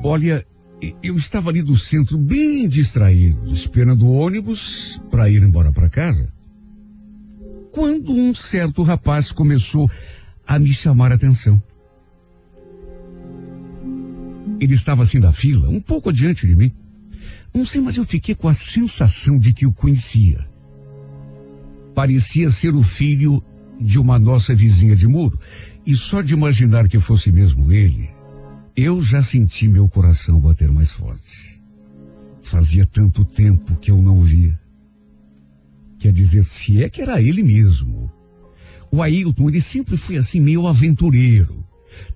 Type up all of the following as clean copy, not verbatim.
Olha, eu estava ali do centro bem distraído, esperando o ônibus para ir embora para casa, quando um certo rapaz começou a me chamar a atenção. Ele estava assim na fila, um pouco adiante de mim. Não sei, mas eu fiquei com a sensação de que o conhecia. Parecia ser o filho de uma nossa vizinha de muro. E só de imaginar que fosse mesmo ele, eu já senti meu coração bater mais forte. Fazia tanto tempo que eu não o via. Quer dizer, se é que era ele mesmo. O Ailton, ele sempre foi assim meio aventureiro.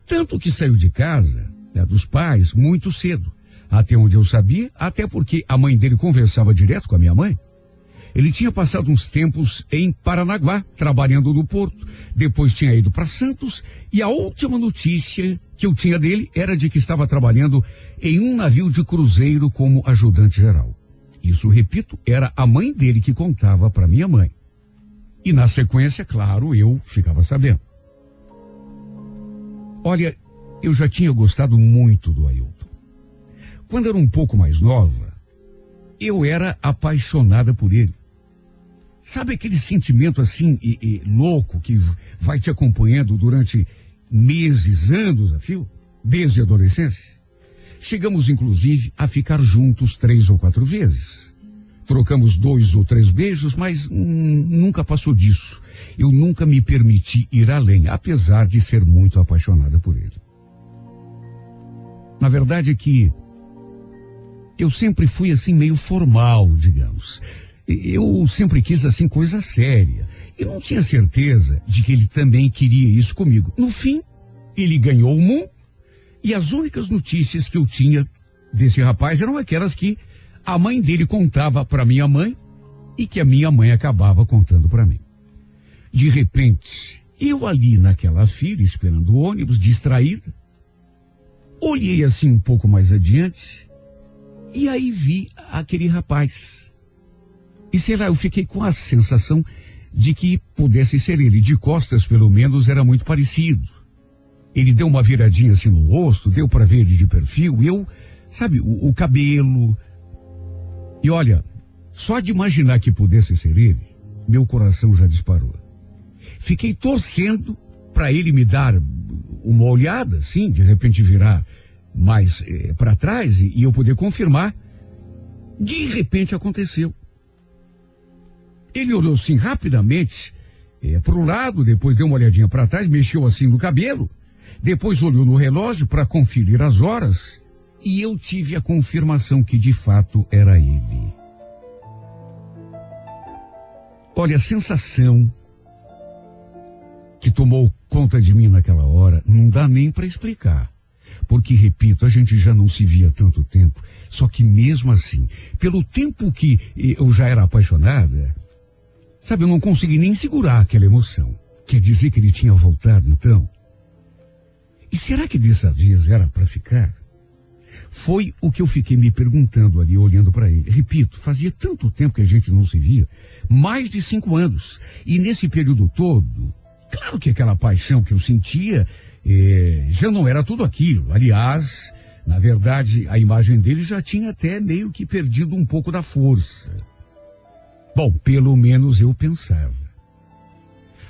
Tanto que saiu de casa, dos pais, muito cedo. Até onde eu sabia, até porque a mãe dele conversava direto com a minha mãe. Ele tinha passado uns tempos em Paranaguá, trabalhando no porto. Depois tinha ido para Santos. E a última notícia que eu tinha dele era de que estava trabalhando em um navio de cruzeiro como ajudante geral. Isso, repito, era a mãe dele que contava para minha mãe. E na sequência, claro, eu ficava sabendo. Olha, eu já tinha gostado muito do Ailton. Quando era um pouco mais nova, eu era apaixonada por ele. Sabe aquele sentimento assim, louco, que vai te acompanhando durante meses, anos a fio, desde a adolescência? Chegamos, inclusive, a ficar juntos 3 ou 4 vezes. Trocamos 2 ou 3 beijos, mas nunca passou disso. Eu nunca me permiti ir além, apesar de ser muito apaixonada por ele. Na verdade é que eu sempre fui assim meio formal, digamos. Eu sempre quis assim coisa séria. E não tinha certeza de que ele também queria isso comigo. No fim, ele ganhou o mundo e as únicas notícias que eu tinha desse rapaz eram aquelas que a mãe dele contava para minha mãe e que a minha mãe acabava contando para mim. De repente, eu ali naquela fila, esperando o ônibus, distraída, olhei assim um pouco mais adiante e aí vi aquele rapaz. E sei lá, eu fiquei com a sensação de que pudesse ser ele. De costas, pelo menos, era muito parecido. Ele deu uma viradinha assim no rosto, deu para ver ele de perfil, e eu, sabe, o cabelo. E olha, só de imaginar que pudesse ser ele, meu coração já disparou. Fiquei torcendo para ele me dar uma olhada, assim, de repente virar mais para trás e eu poder confirmar. De repente aconteceu. Ele olhou assim rapidamente para o lado, depois deu uma olhadinha para trás, mexeu assim no cabelo, depois olhou no relógio para conferir as horas e eu tive a confirmação que de fato era ele. Olha, a sensação que tomou conta de mim naquela hora não dá nem para explicar. Porque, repito, a gente já não se via há tanto tempo, só que mesmo assim, pelo tempo que eu já era apaixonada, sabe, eu não consegui nem segurar aquela emoção. Quer dizer que ele tinha voltado, então? E será que dessa vez era para ficar? Foi o que eu fiquei me perguntando ali, olhando para ele. Repito, fazia tanto tempo que a gente não se via, mais de 5 anos. E nesse período todo, claro que aquela paixão que eu sentia já não era tudo aquilo. Aliás, na verdade, a imagem dele já tinha até meio que perdido um pouco da força. Bom, pelo menos eu pensava.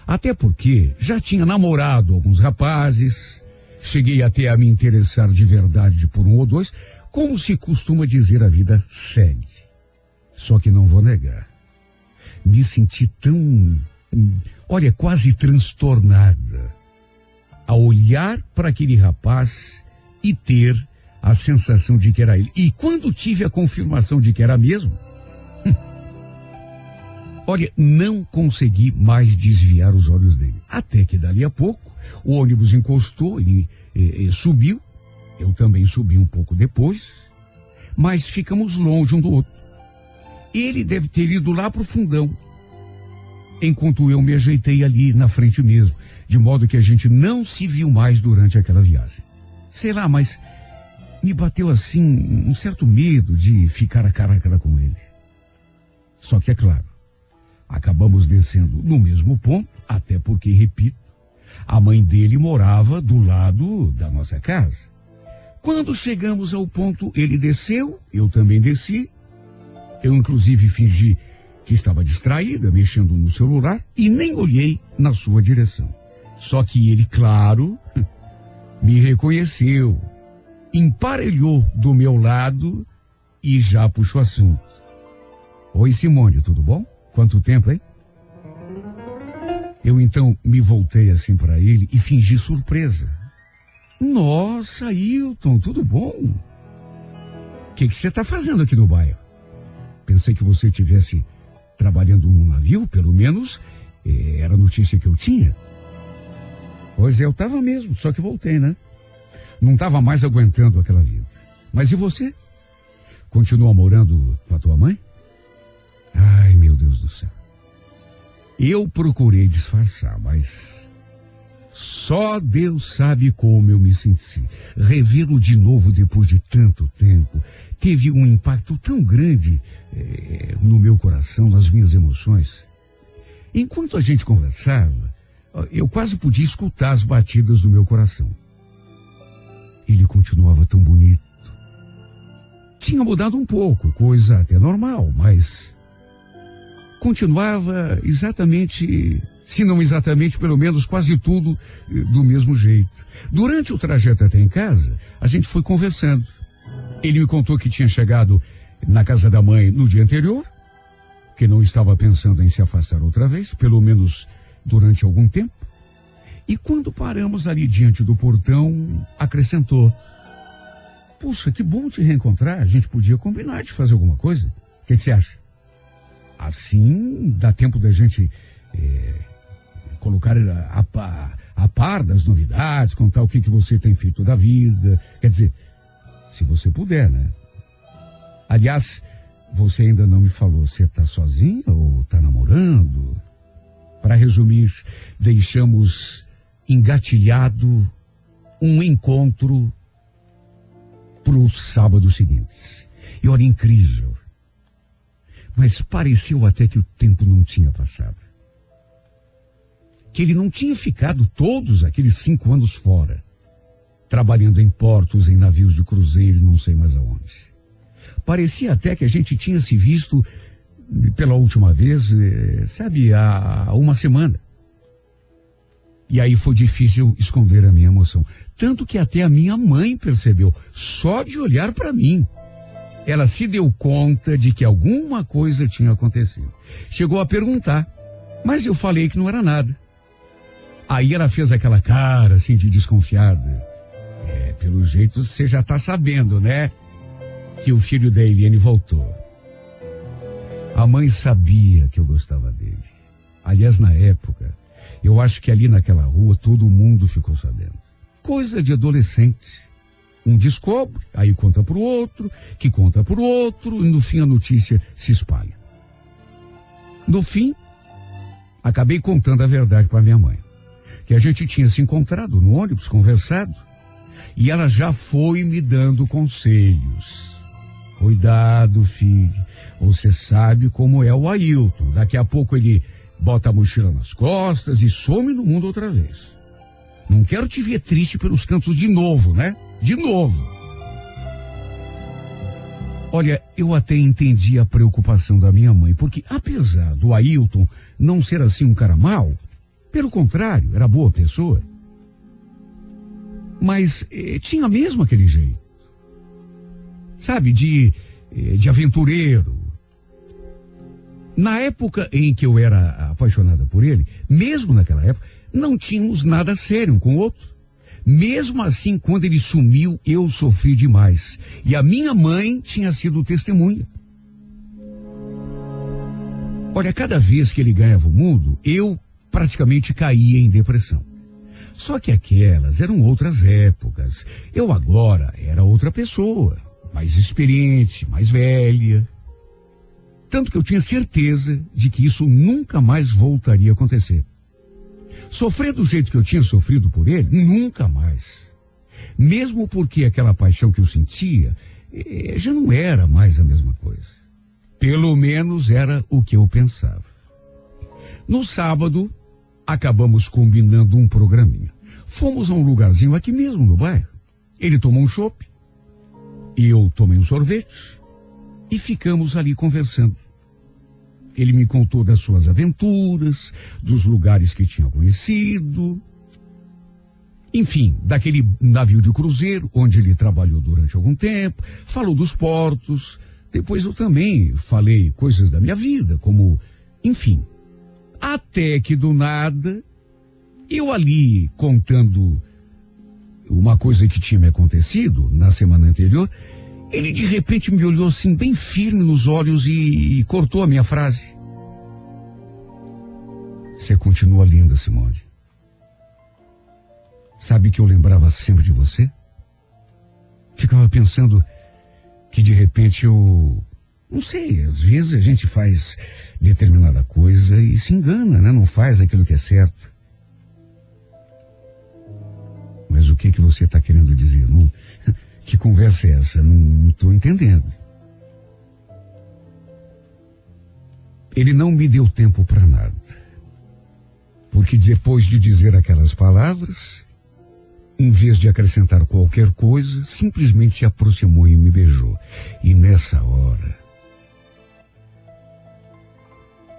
Até porque já tinha namorado alguns rapazes, cheguei até a me interessar de verdade por um ou dois, como se costuma dizer, a vida segue. Só que não vou negar. Me senti tão, olha, quase transtornada ao olhar para aquele rapaz e ter a sensação de que era ele. E quando tive a confirmação de que era mesmo, olha, não consegui mais desviar os olhos dele. Até que dali a pouco, o ônibus encostou, ele subiu, eu também subi um pouco depois, mas ficamos longe um do outro. Ele deve ter ido lá pro fundão, enquanto eu me ajeitei ali na frente mesmo, de modo que a gente não se viu mais durante aquela viagem. Sei lá, mas me bateu assim um certo medo de ficar a cara a cara com ele. Só que é claro, acabamos descendo no mesmo ponto, até porque, repito, a mãe dele morava do lado da nossa casa. Quando chegamos ao ponto, ele desceu, eu também desci. Eu, inclusive, fingi que estava distraída, mexendo no celular, e nem olhei na sua direção. Só que ele, claro, me reconheceu, emparelhou do meu lado e já puxou assunto. Oi, Simone, tudo bom? Quanto tempo, hein? Eu então me voltei assim para ele e fingi surpresa. Nossa, Ailton, tudo bom? O que você está fazendo aqui no bairro? Pensei que você estivesse trabalhando num navio, pelo menos era a notícia que eu tinha. Pois é, eu estava mesmo, só que voltei, né? Não estava mais aguentando aquela vida. Mas e você? Continua morando com a tua mãe? Ai, meu Deus do céu. Eu procurei disfarçar, mas só Deus sabe como eu me senti. Revê-lo de novo depois de tanto tempo teve um impacto tão grande no meu coração, nas minhas emoções. Enquanto a gente conversava, eu quase podia escutar as batidas do meu coração. Ele continuava tão bonito. Tinha mudado um pouco, coisa até normal, mas continuava exatamente, se não exatamente, pelo menos quase tudo do mesmo jeito. Durante o trajeto até em casa, a gente foi conversando. Ele me contou que tinha chegado na casa da mãe no dia anterior, que não estava pensando em se afastar outra vez, pelo menos durante algum tempo. E quando paramos ali diante do portão, acrescentou: puxa, que bom te reencontrar, a gente podia combinar de fazer alguma coisa. O que você acha? Assim dá tempo da gente colocar a par das novidades, contar o que você tem feito da vida. Quer dizer, se você puder, né? Aliás, você ainda não me falou, você está sozinha ou está namorando? Para resumir, deixamos engatilhado um encontro para o sábado seguinte. E olha, incrível. Mas pareceu até que o tempo não tinha passado. Que ele não tinha ficado todos aqueles 5 anos fora, trabalhando em portos, em navios de cruzeiro, não sei mais aonde. Parecia até que a gente tinha se visto pela última vez, há uma semana. E aí foi difícil esconder a minha emoção. Tanto que até a minha mãe percebeu, só de olhar para mim. Ela se deu conta de que alguma coisa tinha acontecido. Chegou a perguntar, mas eu falei que não era nada. Aí ela fez aquela cara assim de desconfiada. Pelo jeito você já está sabendo, né? Que o filho da Eliane voltou. A mãe sabia que eu gostava dele. Aliás, na época, eu acho que ali naquela rua todo mundo ficou sabendo. Coisa de adolescente. Um descobre, aí conta pro outro, que conta pro outro, e no fim a notícia se espalha. No fim, acabei contando a verdade para minha mãe. Que a gente tinha se encontrado no ônibus, conversado, e ela já foi me dando conselhos. Cuidado, filho, você sabe como é o Ailton. Daqui a pouco ele bota a mochila nas costas e some no mundo outra vez. Não quero te ver triste pelos cantos de novo, né? De novo. Olha, eu até entendi a preocupação da minha mãe, porque apesar do Ailton não ser assim um cara mau, pelo contrário, era boa pessoa. Mas tinha mesmo aquele jeito. Sabe, de aventureiro. Na época em que eu era apaixonada por ele, mesmo naquela época, não tínhamos nada sério um com o outro. Mesmo assim, quando ele sumiu, eu sofri demais. E a minha mãe tinha sido testemunha. Olha, cada vez que ele ganhava o mundo, eu praticamente caía em depressão. Só que aquelas eram outras épocas. Eu agora era outra pessoa, mais experiente, mais velha. Tanto que eu tinha certeza de que isso nunca mais voltaria a acontecer. Sofrer do jeito que eu tinha sofrido por ele, nunca mais. Mesmo porque aquela paixão que eu sentia já não era mais a mesma coisa. Pelo menos era o que eu pensava. No sábado, acabamos combinando um programinha. Fomos a um lugarzinho aqui mesmo no bairro. Ele tomou um chopp, Eu tomei um sorvete e ficamos ali conversando. Ele me contou das suas aventuras, dos lugares que tinha conhecido, enfim, daquele navio de cruzeiro onde ele trabalhou durante algum tempo, falou dos portos. Depois eu também falei coisas da minha vida, como, enfim, até que do nada, eu ali contando uma coisa que tinha me acontecido na semana anterior, ele de repente me olhou assim bem firme nos olhos e cortou a minha frase. Você continua linda, Simone. Sabe que eu lembrava sempre de você? Ficava pensando que de repente eu... Não sei, às vezes a gente faz determinada coisa e se engana, né? Não faz aquilo que é certo. Mas o que você está querendo dizer? Não... Que conversa é essa? Não estou entendendo. Ele não me deu tempo para nada. Porque depois de dizer aquelas palavras, em vez de acrescentar qualquer coisa, simplesmente se aproximou e me beijou. E nessa hora,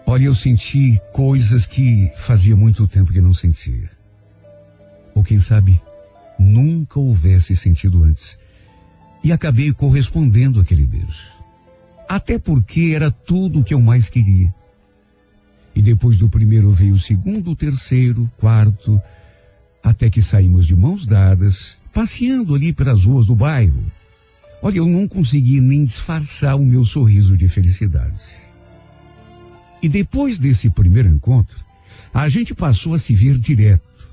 olha, eu senti coisas que fazia muito tempo que não sentia. Ou quem sabe, nunca houvesse sentido antes. E acabei correspondendo àquele beijo. Até porque era tudo o que eu mais queria. E depois do primeiro veio o segundo, o terceiro, quarto, até que saímos de mãos dadas, passeando ali pelas ruas do bairro. Olha, eu não consegui nem disfarçar o meu sorriso de felicidade. E depois desse primeiro encontro, a gente passou a se ver direto.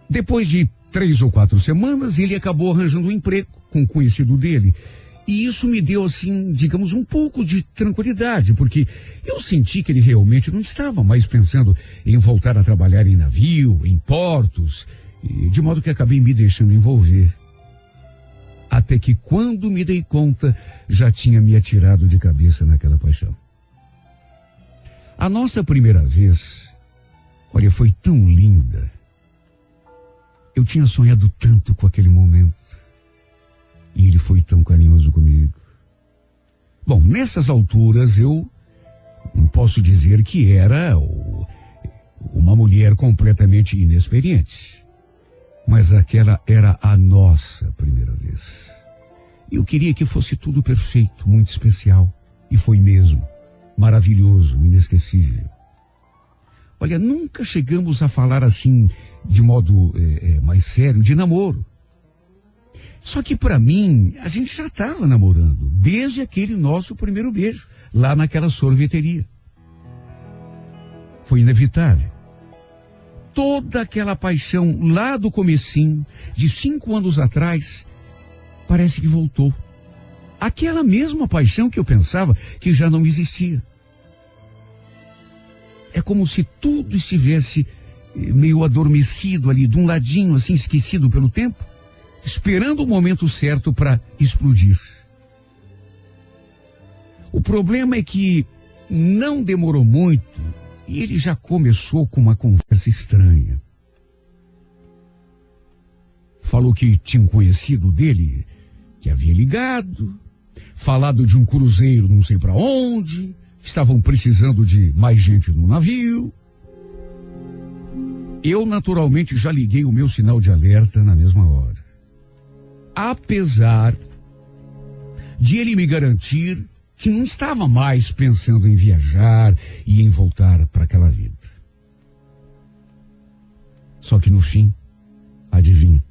Depois de 3 ou 4 semanas, ele acabou arranjando um emprego com um conhecido dele. E isso me deu, assim, digamos, um pouco de tranquilidade, porque eu senti que ele realmente não estava mais pensando em voltar a trabalhar em navio, em portos, de modo que acabei me deixando envolver. Até que quando me dei conta, já tinha me atirado de cabeça naquela paixão. A nossa primeira vez, olha, foi tão linda. Eu tinha sonhado tanto com aquele momento. E ele foi tão carinhoso comigo. Bom, nessas alturas eu não posso dizer que era uma mulher completamente inexperiente. Mas aquela era a nossa primeira vez. E eu queria que fosse tudo perfeito, muito especial. E foi mesmo. Maravilhoso, inesquecível. Olha, nunca chegamos a falar assim, de modo mais sério, de namoro. Só que para mim, a gente já estava namorando, desde aquele nosso primeiro beijo, lá naquela sorveteria. Foi inevitável. Toda aquela paixão lá do comecinho, de 5 anos atrás, parece que voltou. Aquela mesma paixão que eu pensava que já não existia. É como se tudo estivesse meio adormecido ali, de um ladinho, assim, esquecido pelo tempo, esperando o momento certo para explodir. O problema é que não demorou muito e ele já começou com uma conversa estranha. Falou que tinha um conhecido dele que havia ligado, falado de um cruzeiro não sei para onde, estavam precisando de mais gente no navio. Eu naturalmente já liguei o meu sinal de alerta na mesma hora. Apesar de ele me garantir que não estava mais pensando em viajar e em voltar para aquela vida. Só que no fim, adivinha,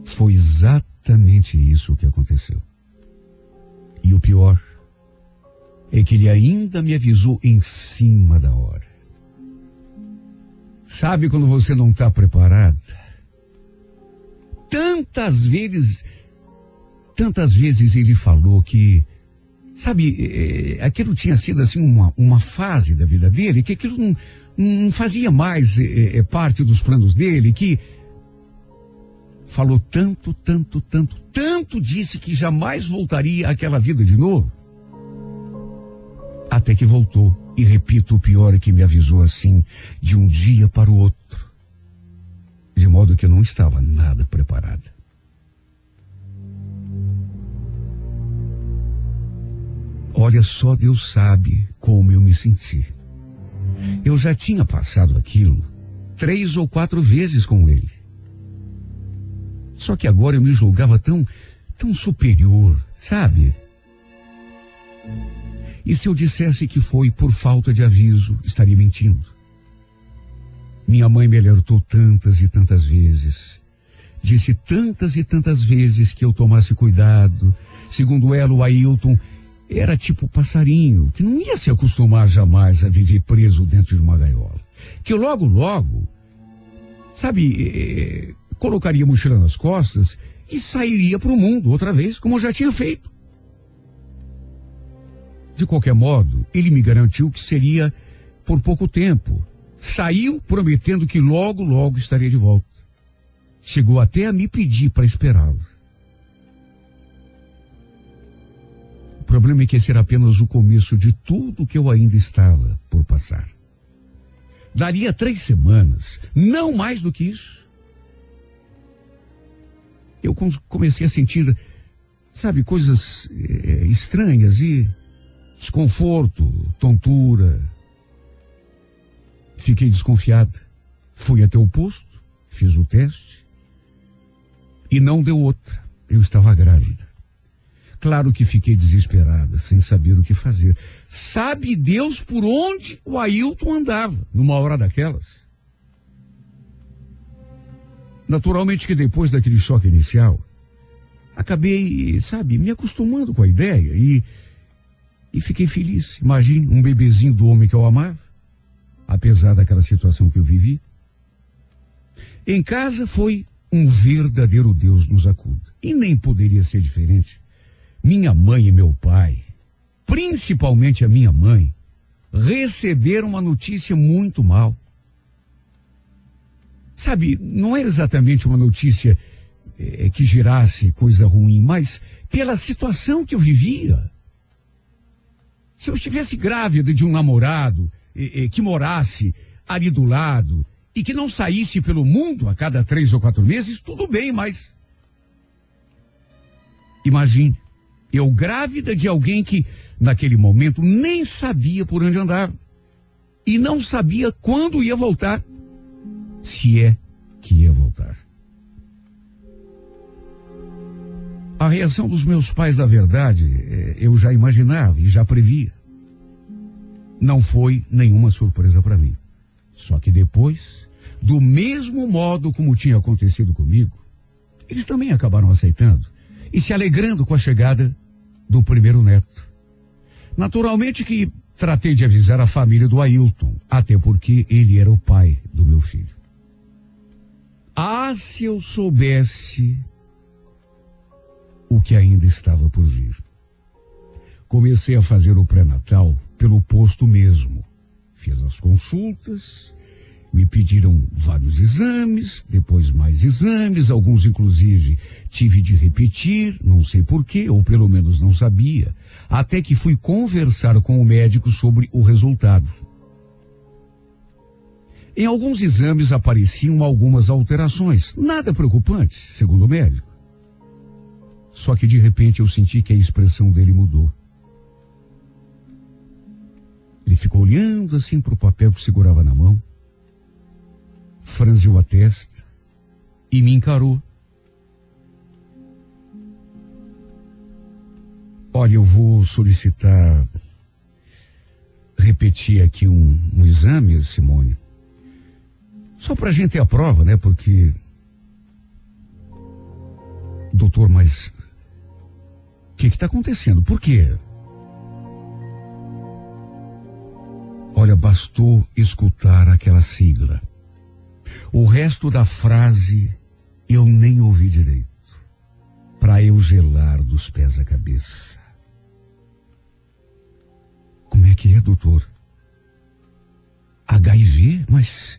foi exatamente isso que aconteceu. E o pior é que ele ainda me avisou em cima da hora. Sabe quando você não está preparada? Tantas vezes ele falou que, sabe, aquilo tinha sido assim uma fase da vida dele, que aquilo não fazia mais parte dos planos dele, que falou tanto disse que jamais voltaria àquela vida de novo. Até que voltou, e repito, o pior é que me avisou assim, de um dia para o outro. De modo que eu não estava nada preparada. Olha, só Deus sabe como eu me senti. Eu já tinha passado aquilo 3 ou 4 vezes com ele. Só que agora eu me julgava tão superior, sabe? E se eu dissesse que foi por falta de aviso, estaria mentindo. Minha mãe me alertou tantas e tantas vezes. Disse tantas e tantas vezes que eu tomasse cuidado. Segundo ela, o Ailton era tipo passarinho, que não ia se acostumar jamais a viver preso dentro de uma gaiola. Que logo, sabe, colocaria a mochila nas costas e sairia para o mundo outra vez, como eu já tinha feito. De qualquer modo, ele me garantiu que seria por pouco tempo. Saiu prometendo que logo estaria de volta. Chegou até a me pedir para esperá-lo. O problema é que esse era apenas o começo de tudo que eu ainda estava por passar. Daria 3 semanas, não mais do que isso. Eu comecei a sentir, sabe, coisas estranhas e desconforto, tontura. Fiquei desconfiada. Fui até o posto, fiz o teste e não deu outra. Eu estava grávida. Claro que fiquei desesperada, sem saber o que fazer. Sabe Deus por onde o Ailton andava, numa hora daquelas? Naturalmente que depois daquele choque inicial, acabei, sabe, me acostumando com a ideia e fiquei feliz. Imagine um bebezinho do homem que eu amava, apesar daquela situação que eu vivi. Em casa foi um verdadeiro Deus nos acuda. E nem poderia ser diferente. Minha mãe e meu pai, principalmente a minha mãe, receberam uma notícia muito mal. Sabe, não era exatamente uma notícia que gerasse coisa ruim, mas pela situação que eu vivia. Se eu estivesse grávida de um namorado que morasse ali do lado e que não saísse pelo mundo a cada 3 ou 4 meses, tudo bem, mas imagine, eu grávida de alguém que naquele momento nem sabia por onde andava e não sabia quando ia voltar, se é que ia voltar. A reação dos meus pais, na verdade, eu já imaginava e já previa. Não foi nenhuma surpresa para mim. Só que depois, do mesmo modo como tinha acontecido comigo, eles também acabaram aceitando e se alegrando com a chegada do primeiro neto. Naturalmente que tratei de avisar a família do Ailton, até porque ele era o pai do meu filho. Ah, se eu soubesse o que ainda estava por vir. Comecei a fazer o pré-natal pelo posto mesmo. Fiz as consultas, me pediram vários exames, depois mais exames, alguns inclusive tive de repetir, não sei porquê, ou pelo menos não sabia, até que fui conversar com o médico sobre o resultado. Em alguns exames apareciam algumas alterações, nada preocupantes, segundo o médico. Só que de repente eu senti que a expressão dele mudou. Ele ficou olhando assim para o papel que segurava na mão, franziu a testa e me encarou. Olha, eu vou solicitar, repetir aqui um exame, Simone. Só para a gente ter a prova, né? Porque, doutor, mas o que está acontecendo? Por quê? Olha, bastou escutar aquela sigla. O resto da frase eu nem ouvi direito. Para eu gelar dos pés à cabeça. Como é que é, doutor? HIV? Mas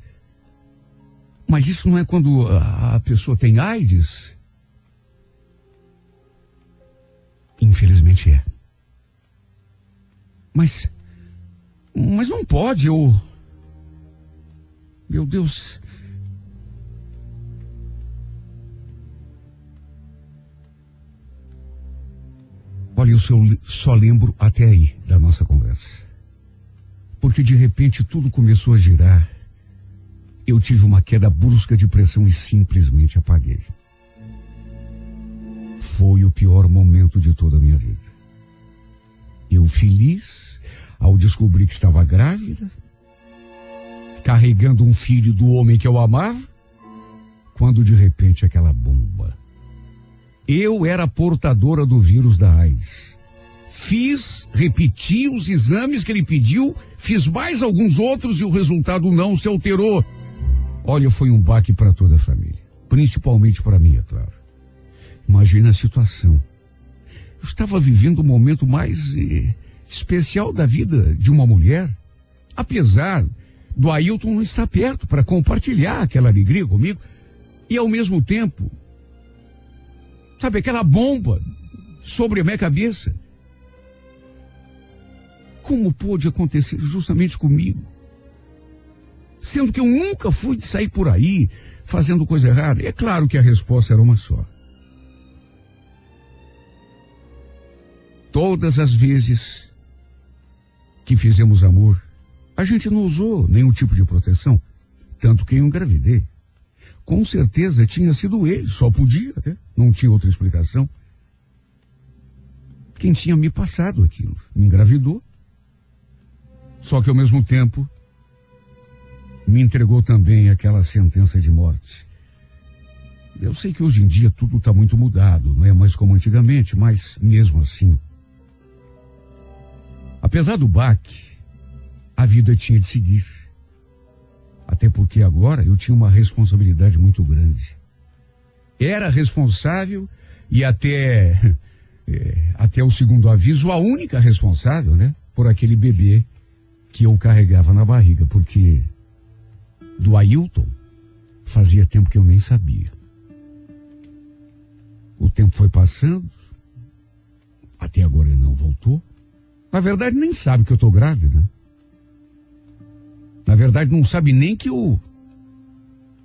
isso não é quando a pessoa tem AIDS? Infelizmente é. Mas não pode, Meu Deus. Olha, eu só lembro até aí da nossa conversa. Porque de repente tudo começou a girar. Eu tive uma queda brusca de pressão e simplesmente apaguei. Foi o pior momento de toda a minha vida. Eu feliz ao descobrir que estava grávida, carregando um filho do homem que eu amava, quando de repente aquela bomba. Eu era portadora do vírus da AIDS. Repeti os exames que ele pediu, fiz mais alguns outros e o resultado não se alterou. Olha, foi um baque para toda a família, principalmente para mim, é claro. Imagina a situação. Eu estava vivendo o momento mais especial da vida de uma mulher, apesar do Ailton não estar perto para compartilhar aquela alegria comigo, e ao mesmo tempo, sabe, aquela bomba sobre a minha cabeça. Como pôde acontecer justamente comigo? Sendo que eu nunca fui de sair por aí fazendo coisa errada. É claro que a resposta era uma só. Todas as vezes que fizemos amor, a gente não usou nenhum tipo de proteção, tanto que eu engravidei. Com certeza tinha sido ele, só podia, até, não tinha outra explicação. Quem tinha me passado aquilo, me engravidou. Só que ao mesmo tempo, me entregou também aquela sentença de morte. Eu sei que hoje em dia tudo está muito mudado, não é mais como antigamente, mas mesmo assim. Apesar do baque, a vida tinha de seguir. Até porque agora eu tinha uma responsabilidade muito grande. Era responsável e até o segundo aviso, a única responsável, né, por aquele bebê que eu carregava na barriga, porque do Ailton fazia tempo que eu nem sabia. O tempo foi passando, até agora ele não voltou. Na verdade, nem sabe que eu estou grávida. Na verdade, não sabe nem que eu...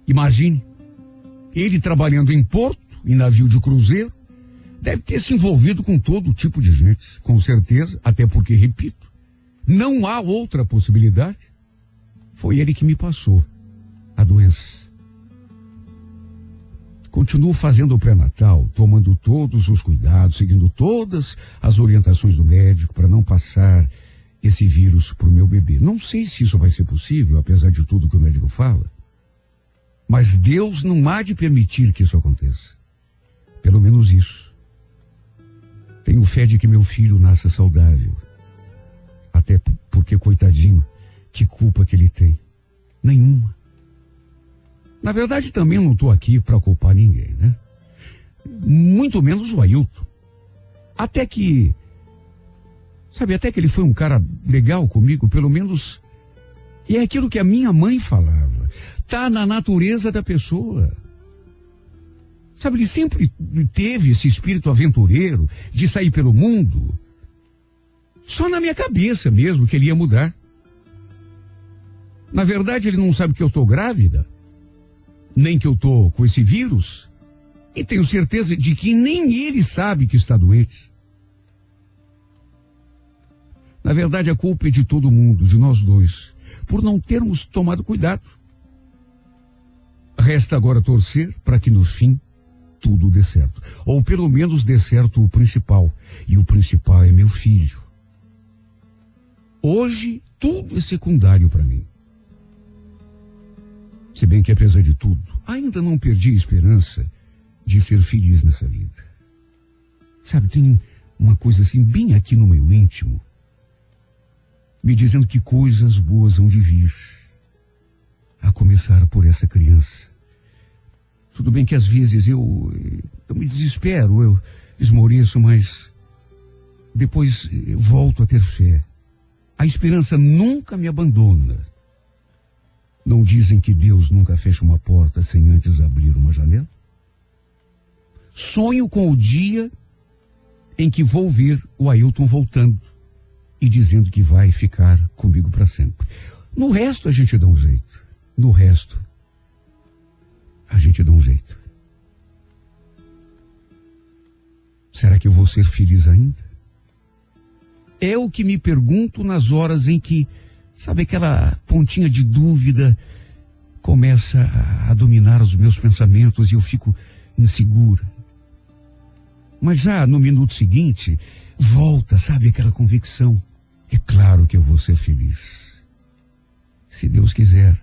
Imagine, ele trabalhando em porto, em navio de cruzeiro, deve ter se envolvido com todo tipo de gente, com certeza, até porque, repito, não há outra possibilidade. Foi ele que me passou a doença. Continuo fazendo o pré-natal, tomando todos os cuidados, seguindo todas as orientações do médico para não passar esse vírus para o meu bebê. Não sei se isso vai ser possível, apesar de tudo que o médico fala. Mas Deus não há de permitir que isso aconteça. Pelo menos isso. Tenho fé de que meu filho nasça saudável. Até porque, coitadinho, que culpa que ele tem? Nenhuma. Na verdade, também não estou aqui para culpar ninguém, né? Muito menos o Ailton. Até que ele foi um cara legal comigo, pelo menos. E é aquilo que a minha mãe falava. Tá na natureza da pessoa. Sabe, ele sempre teve esse espírito aventureiro de sair pelo mundo. Só na minha cabeça mesmo que ele ia mudar. Na verdade, ele não sabe que eu estou grávida, nem que eu estou com esse vírus, e tenho certeza de que nem ele sabe que está doente. Na verdade, a culpa é de todo mundo, de nós dois, por não termos tomado cuidado. Resta agora torcer para que no fim tudo dê certo. Ou pelo menos dê certo o principal. E o principal é meu filho. Hoje, tudo é secundário para mim. Se bem que, apesar de tudo, ainda não perdi a esperança de ser feliz nessa vida. Sabe, tem uma coisa assim, bem aqui no meu íntimo, me dizendo que coisas boas hão de vir. A começar por essa criança. Tudo bem que às vezes eu me desespero, eu esmoreço, mas depois eu volto a ter fé. A esperança nunca me abandona. Não dizem que Deus nunca fecha uma porta sem antes abrir uma janela? Sonho com o dia em que vou ver o Ailton voltando e dizendo que vai ficar comigo para sempre. No resto a gente dá um jeito. No resto a gente dá um jeito. Será que eu vou ser feliz ainda? é o que me pergunto nas horas em que, sabe, aquela pontinha de dúvida começa a dominar os meus pensamentos e eu fico insegura. Mas já no minuto seguinte, volta, sabe, aquela convicção. É claro que eu vou ser feliz. Se Deus quiser,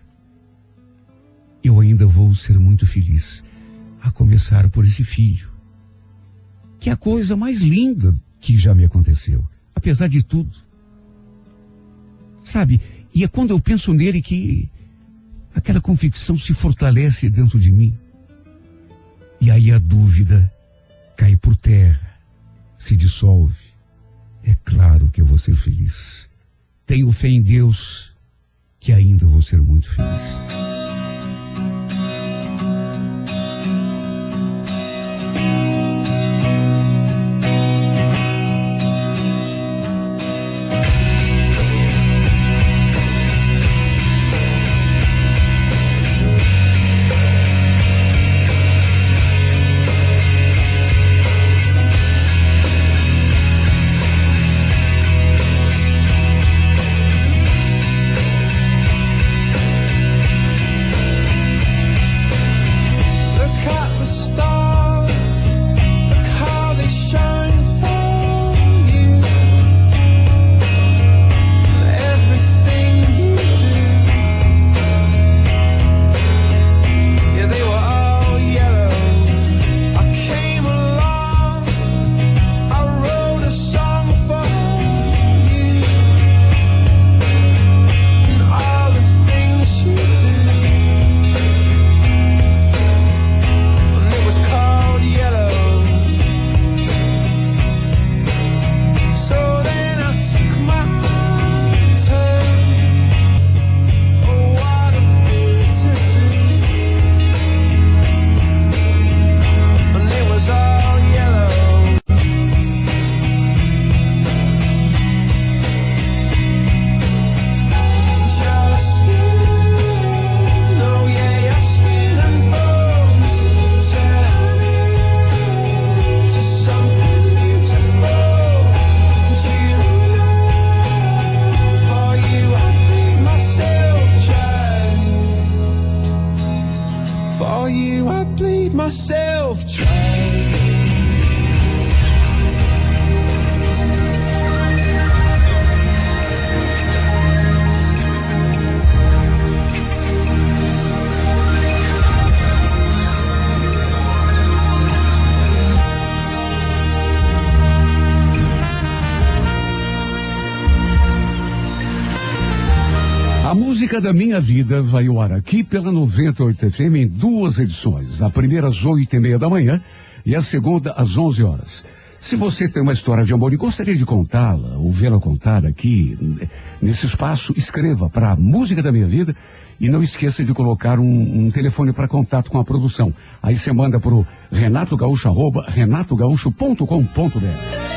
eu ainda vou ser muito feliz. A começar por esse filho, que é a coisa mais linda que já me aconteceu, apesar de tudo. Sabe, e é quando eu penso nele que aquela convicção se fortalece dentro de mim. E aí a dúvida cai por terra, se dissolve. É claro que eu vou ser feliz. Tenho fé em Deus que ainda vou ser muito feliz. A música da minha vida vai ao ar aqui pela 98 FM em 2 edições. A primeira às 8:30 da manhã e a segunda às 11 horas. Se você tem uma história de amor e gostaria de contá-la ou vê-la contada aqui nesse espaço, escreva para a Música da Minha Vida e não esqueça de colocar um telefone para contato com a produção. Aí você manda para o renatogaúcho@renatogaúcho.com.br.